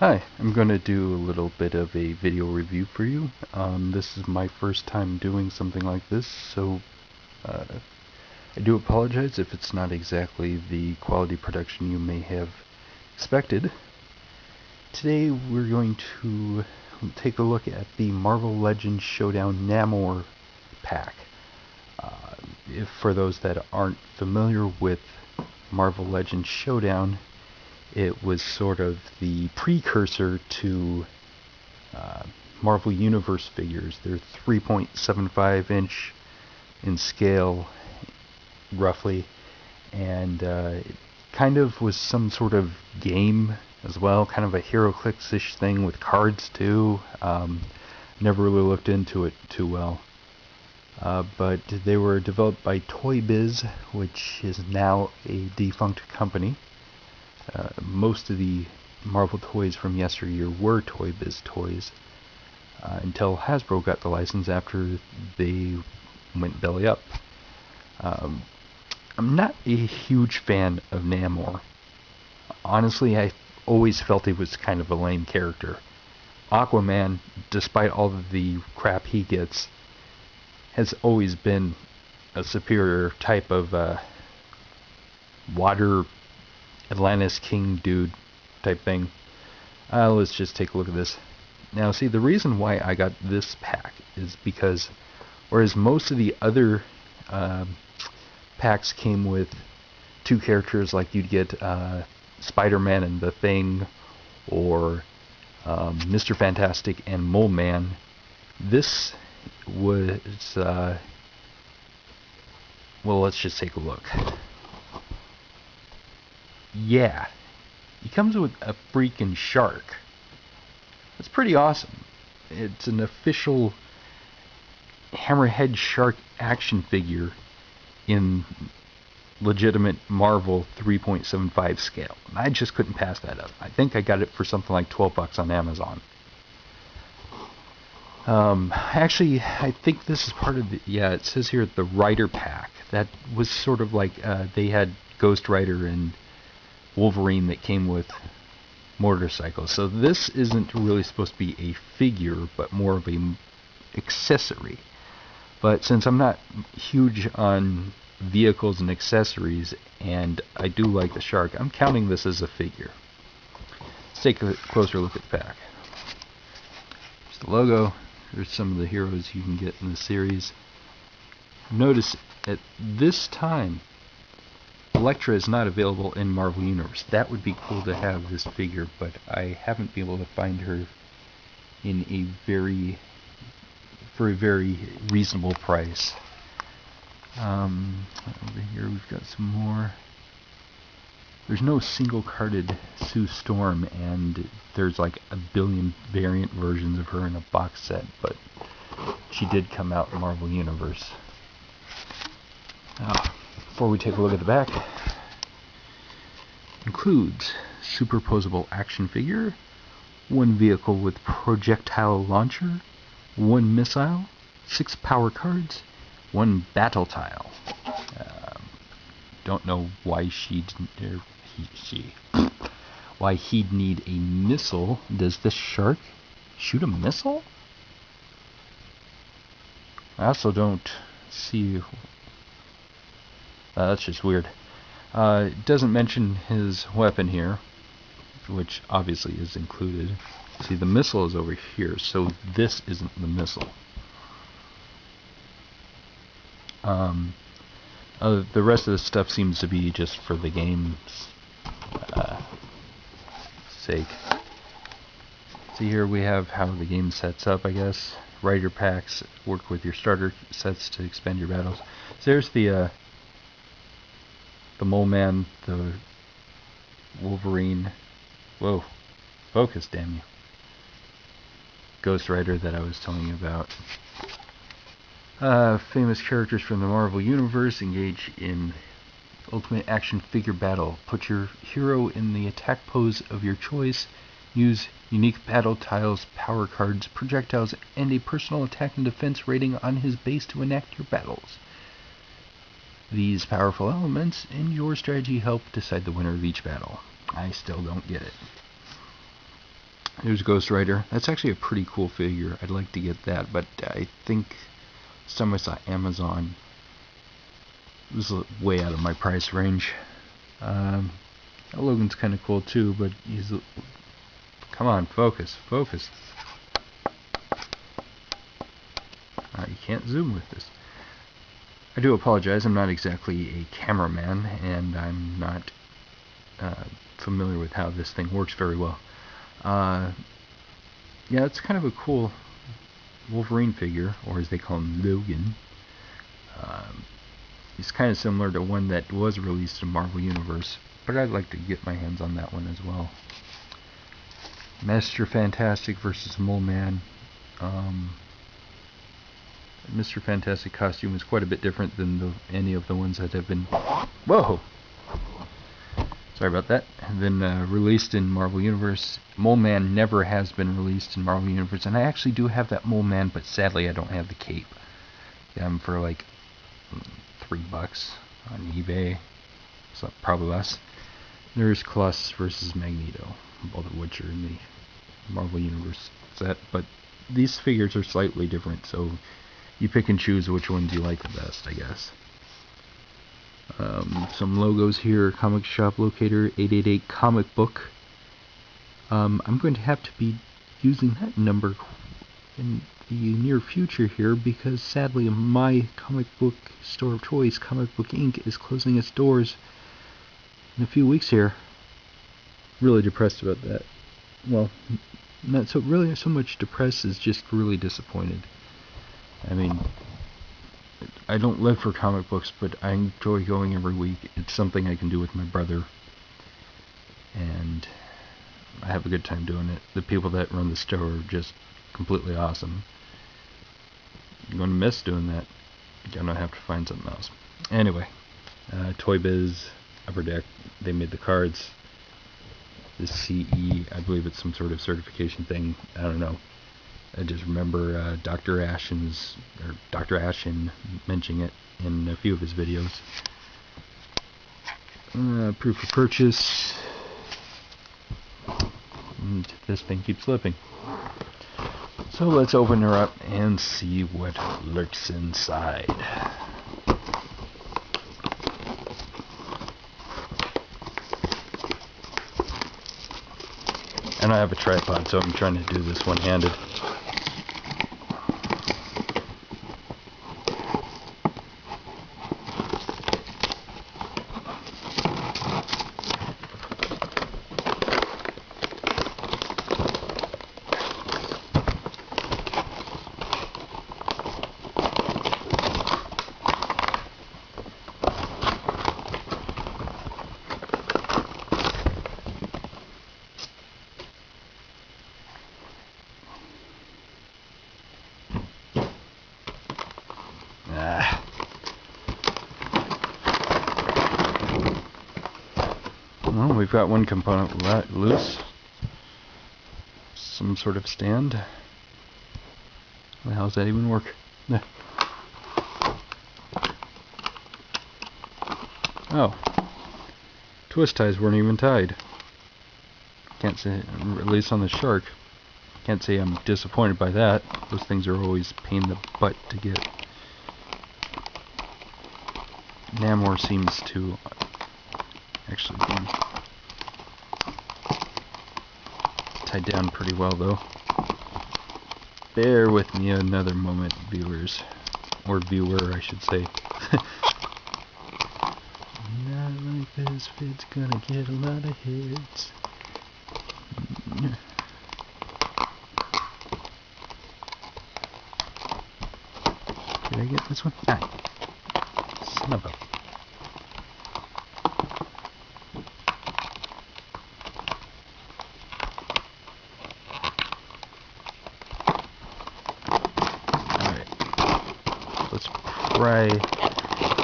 Hi, I'm going to do a little bit of a video review for you. This is my first time doing something like this, so uh, I do apologize if it's not exactly the quality production you may have expected. Today we're going to take a look at the Marvel Legends Showdown Namor pack. If for those that aren't familiar with Marvel Legends Showdown, it was sort of the precursor to Marvel Universe figures. They're 3.75 inch in scale, roughly, and it kind of was some sort of game as well, kind of a HeroClix-ish thing with cards too. Never really looked into it too well. But they were developed by Toy Biz, which is now a defunct company. Most of the Marvel toys from yesteryear were Toy Biz toys, until Hasbro got the license after they went belly up. I'm not a huge fan of Namor. Honestly, I always felt he was kind of a lame character. Aquaman, despite all of the crap he gets, has always been a superior type of water Atlantis King dude type thing. Let's just take a look at this. Now, see, the reason why I got this pack is because, whereas most of the other packs came with two characters, like you'd get Spider-Man and the Thing, or Mr. Fantastic and Mole Man, this was, well, let's just take a look. Yeah, he comes with a freaking shark. That's pretty awesome. It's an official Hammerhead shark action figure in legitimate Marvel 3.75 scale. And I just couldn't pass that up. I think I got it for something like $12 on Amazon. Actually, I think this is part of the, yeah, it says here the Rider pack. That was sort of like, they had Ghost Rider and Wolverine that came with motorcycles. So this isn't really supposed to be a figure, but more of a accessory. But since I'm not huge on vehicles and accessories, and I do like the shark, I'm counting this as a figure. Let's take a closer look at the pack. There's the logo. There's some of the heroes you can get in the series. Notice at this time, Elektra is not available in Marvel Universe. That would be cool to have this figure, but I haven't been able to find her in a for a very reasonable price. Over here we've got some more. There's no single carded Sue Storm, and there's like a billion variant versions of her in a box set, but she did come out in Marvel Universe. Before we take a look at the back, includes superposable action figure, one vehicle with projectile launcher, one missile, 6 power cards, one battle tile. Don't know why why he'd need a missile. Does this shark shoot a missile? I also don't see. That's just weird. It doesn't mention his weapon here, which obviously is included. See, the missile is over here, so this isn't the missile. The rest of the stuff seems to be just for the game's sake. See, here we have how the game sets up, I guess. Rider packs work with your starter sets to expand your battles. So there's the Mole Man, the Wolverine. Whoa, focus, damn you. Ghost Rider that I was telling you about. Famous characters from the Marvel Universe engage in ultimate action figure battle. Put your hero in the attack pose of your choice. Use unique battle tiles, power cards, projectiles, and a personal attack and defense rating on his base to enact your battles. These powerful elements in your strategy help decide the winner of each battle. I still don't get it. Here's Ghost Rider. That's actually a pretty cool figure. I'd like to get that, but I think some I saw Amazon was way out of my price range. Logan's kind of cool too, but he's... Come on, focus, focus. You can't zoom with this. I do apologize, I'm not exactly a cameraman, and I'm not familiar with how this thing works very well. Yeah, it's kind of a cool Wolverine figure, or as they call him, Logan. He's kind of similar to one that was released in Marvel Universe, but I'd like to get my hands on that one as well. Mr. Fantastic versus Mole Man. Mr. Fantastic costume is quite a bit different than any of the ones that have been... Whoa! Sorry about that. Been released in Marvel Universe. Mole Man never has been released in Marvel Universe, and I actually do have that Mole Man, but sadly I don't have the cape. Got him for like $3 on eBay, so probably less. There's Colossus versus Magneto, both of which are in the Marvel Universe set, but these figures are slightly different, so you pick and choose which ones you like the best, I guess. Some logos here: Comic Shop Locator, 888 Comic Book. I'm going to have to be using that number in the near future here, because sadly my comic book store of choice, Comic Book Inc., is closing its doors in a few weeks here. Really depressed about that. Well, not so really so much depressed as just really disappointed. I mean, I don't live for comic books, but I enjoy going every week. It's something I can do with my brother, and I have a good time doing it. The people that run the store are just completely awesome. I'm going to miss doing that. Gonna have to find something else. Anyway, Toy Biz, Upper Deck, they made the cards. The CE, I believe it's some sort of certification thing. I don't know. I just remember Dr. Ashen mentioning it in a few of his videos. Proof of purchase. And this thing keeps slipping. So let's open her up and see what lurks inside. And I have a tripod, so I'm trying to do this one-handed. Well, we've got one component loose. Some sort of stand. How does that even work? Oh. Twist ties weren't even tied. Can't say, at least on the shark. Can't say I'm disappointed by that. Those things are always a pain in the butt to get. Namor seems to actually be tied down pretty well, though. Bear with me another moment, viewers. Or viewer, I should say. Not like this fit's gonna get a lot of hits. Did I get this one? Ah. Son of a... Let's pry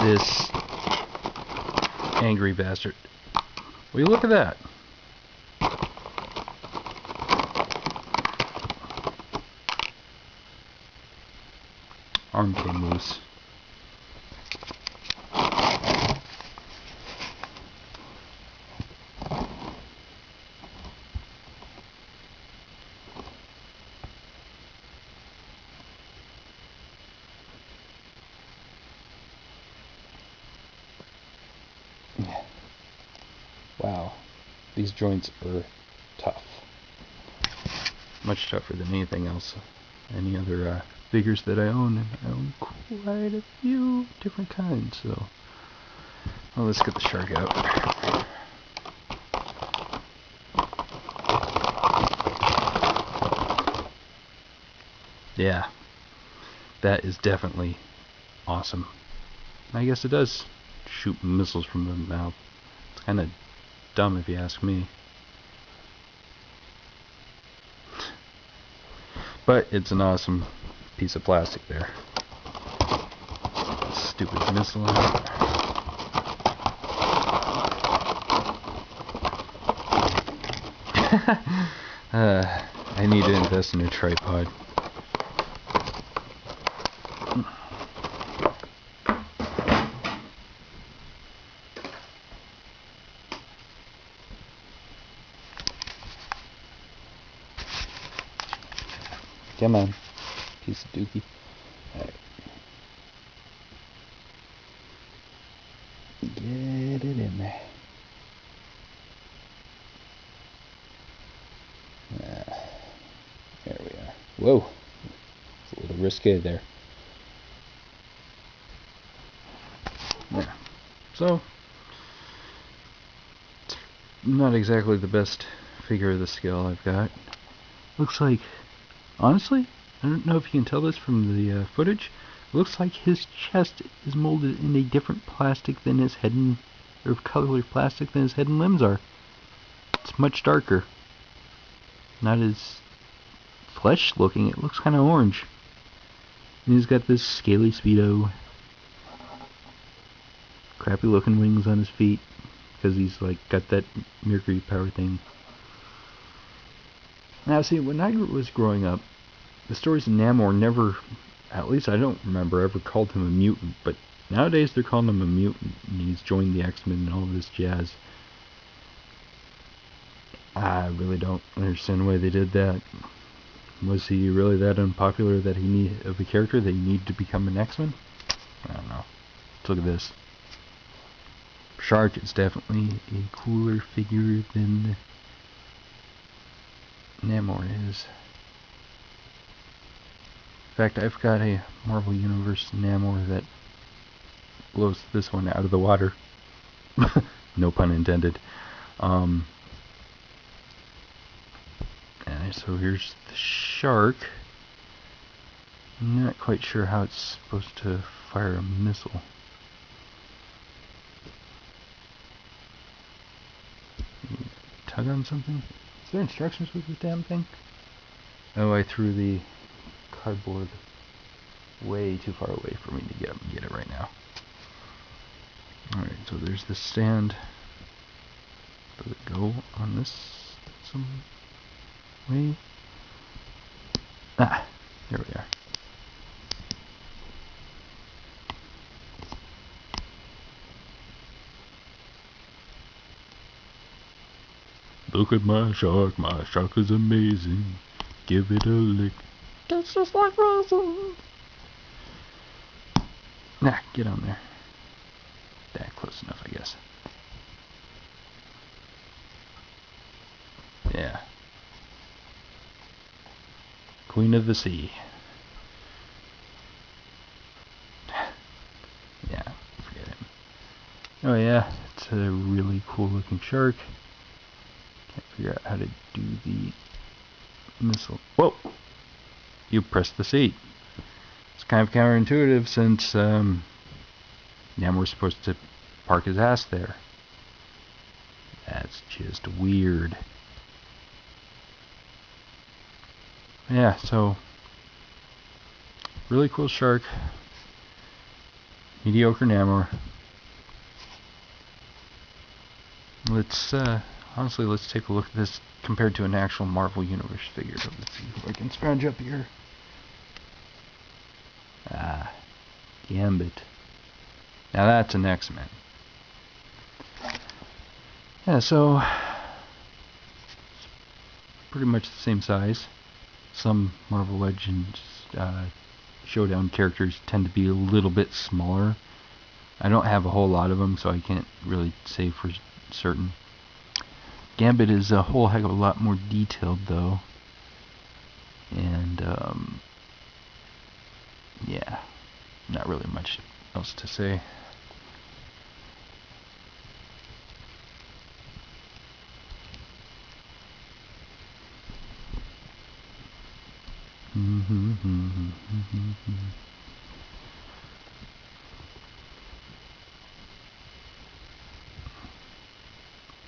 this angry bastard. Will you look at that? Arm came loose. these joints are tough. Much tougher than anything else. Any other figures that I own, and I own quite a few different kinds, so... Well, let's get the shark out. Yeah, that is definitely awesome. I guess it does shoot missiles from the mouth. It's kind of dumb if you ask me. But it's an awesome piece of plastic there. Stupid missile. I need to invest in a tripod. Come on, piece of dookie. Alright. Get it in there. There we are. Whoa, it's a little risque there. Yeah. So, it's not exactly the best figure of the scale I've got. Looks like, honestly, I don't know if you can tell this from the footage. It looks like his chest is molded in a different plastic than his head and, or colored plastic than his head and limbs are. It's much darker. Not as flesh looking. It looks kind of orange. And he's got this scaly Speedo. Crappy looking wings on his feet because he's like got that mercury power thing. Now see, when I was growing up, the stories of Namor never, at least I don't remember, ever called him a mutant, but nowadays they're calling him a mutant, and he's joined the X-Men and all this jazz. I really don't understand why they did that. Was he really that unpopular that of a character that he needed to become an X-Men? I don't know. Let's look at this. Shark is definitely a cooler figure than Namor is. In fact, I've got a Marvel Universe Namor that blows this one out of the water. No pun intended. And so here's the shark. I'm not quite sure how it's supposed to fire a missile. Tug on something? Is there instructions with this damn thing? Oh, I threw the cardboard way too far away for me to get it right now. Alright, so there's the stand. Does it go on this some way? Ah, there we are. Look at my shark is amazing. Give it a lick. It's just like raisins. Nah, get on there. That close enough, I guess. Yeah. Queen of the Sea. Yeah, forget him. Oh yeah, it's a really cool looking shark. Can't figure out how to do the missile. Whoa! You pressed the seat. It's kind of counterintuitive since Namor's supposed to park his ass there. That's just weird. Yeah, so really cool shark. Mediocre Namor. Let's honestly, let's take a look at this compared to an actual Marvel Universe figure. Let's see if I can scrounge up here. Ah, Gambit. Now that's an X-Men. Yeah, so pretty much the same size. Some Marvel Legends Showdown characters tend to be a little bit smaller. I don't have a whole lot of them, so I can't really say for certain. Gambit is a whole heck of a lot more detailed, though. And, yeah, not really much else to say.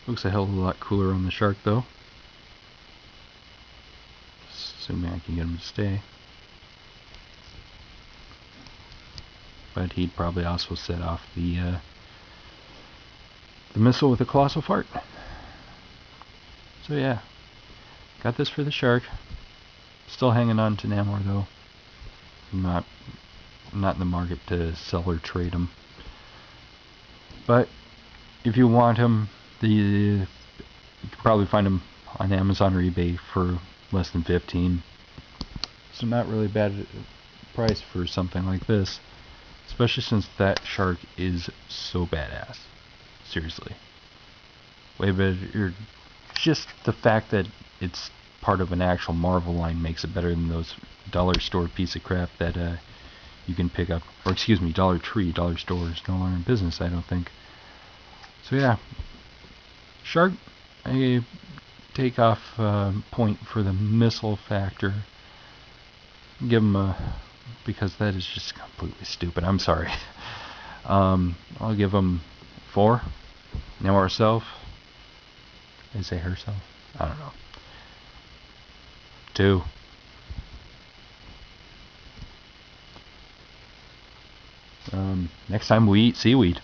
Looks a hell of a lot cooler on the shark, though. Assuming I can get him to stay. But he'd probably also set off the missile with a colossal fart. So yeah, got this for the shark. Still hanging on to Namor, though. I'm not in the market to sell or trade him. But if you want him, you can probably find him on Amazon or eBay for less than 15. So not really bad price for something like this, especially since that shark is so badass. Seriously, way better. Just the fact that it's part of an actual Marvel line makes it better than those dollar store piece of crap that you can pick up, or excuse me, Dollar Tree. Dollar Store is no longer in business, I don't think. So yeah, shark, I take off point for the missile factor. Give him a, because that is just completely stupid. I'm sorry. I'll give him 4. Now herself. Did I say herself? I don't know. 2. Next time we eat seaweed.